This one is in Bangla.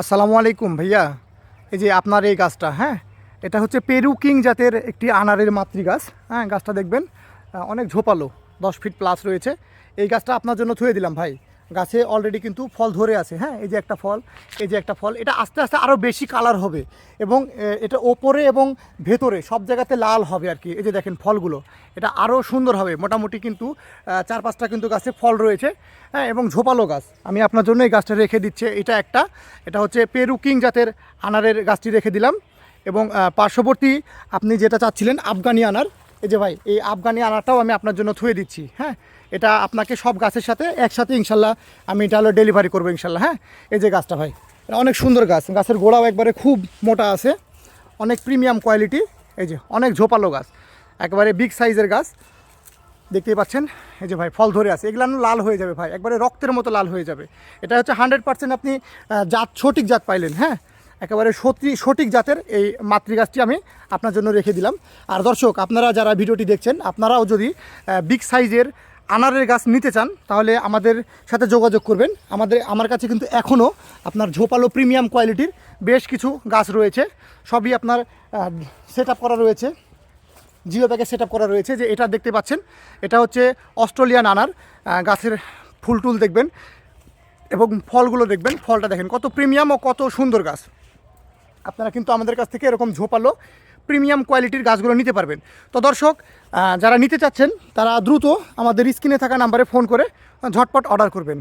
আসসালামু আলাইকুম ভাইয়া। এই যে আপনার এই গাছটা, হ্যাঁ, এটা হচ্ছে পেরু কিং জাতের একটি আনারের মাতৃ গাছ। হ্যাঁ, গাছটা দেখবেন অনেক ঝোপালো, 10 ফিট প্লাস রয়েছে। এই গাছটা আপনার জন্য থুয়ে দিলাম ভাই। গাছে অলরেডি কিন্তু ফল ধরে আছে। হ্যাঁ, এই যে একটা ফল, এই যে একটা ফল, এটা আস্তে আস্তে আরও বেশি কালার হবে এবং এটা ওপরে এবং ভেতরে সব জায়গাতে লাল হবে আর কি। এই যে দেখেন ফলগুলো, এটা আরও সুন্দর হবে। মোটামুটি কিন্তু 4-5টা কিন্তু গাছে ফল রয়েছে। হ্যাঁ, এবং ঝোপালো গাছ। আমি আপনার জন্য এই গাছটা রেখে দিচ্ছে। এটা হচ্ছে পেরু কিং জাতের আনারের গাছটি রেখে দিলাম। এবং পার্শ্ববর্তী আপনি যেটা চাচ্ছিলেন আফগানি আনার, এই যে ভাই এই আফগানি আনারটাও আমি আপনার জন্য থুয়ে দিচ্ছি। হ্যাঁ, এটা আপনাকে সব গাছের সাথে একসাথে ইনশাল্লাহ আমি এটা হলো ডেলিভারি করবো ইনশাল্লাহ। হ্যাঁ, এই যে গাছটা ভাই, এটা অনেক সুন্দর গাছ। গাছের গোড়াও একবারে খুব মোটা আছে, অনেক প্রিমিয়াম কোয়ালিটি। এই যে অনেক ঝোপালো গাছ, একবারে বিগ সাইজের গাছ দেখতেই পাচ্ছেন। এই যে ভাই ফল ধরে আছে, এগুলো লাল হয়ে যাবে ভাই, একবারে রক্তের মতো লাল হয়ে যাবে। এটা হচ্ছে 100% আপনি সঠিক জাত পাইলেন। হ্যাঁ, একেবারে সঠিক জাতের এই মাতৃগাছটি আমি আপনার জন্য রেখে দিলাম। আর দর্শক, আপনারা যারা ভিডিওটি দেখছেন, আপনারাও যদি বিগ সাইজের আনারের গাছ নিতে চান তাহলে আমাদের সাথে যোগাযোগ করবেন। আমার কাছে কিন্তু এখনও আপনার ঝোপালো প্রিমিয়াম কোয়ালিটির বেশ কিছু গাছ রয়েছে। সবই আপনার সেট আপ করা রয়েছে, জিও ব্যাগে সেট আপ করা রয়েছে। যে এটা দেখতে পাচ্ছেন, এটা হচ্ছে অস্ট্রেলিয়ান আনার। গাছের ফুল টুল দেখবেন এবং ফলগুলো দেখবেন, ফলটা দেখেন কত প্রিমিয়াম ও কত সুন্দর গাছ। আপনারা কিন্তু আমাদের কাছ থেকে এরকম ঝোপালো প্রিমিয়াম কোয়ালিটির গাছগুলো নিতে পারবেন। তো দর্শক, যারা নিতে চাচ্ছেন তারা দ্রুত আমাদের স্ক্রিনে থাকা নাম্বারে ফোন করে ঝটপট অর্ডার করবেন।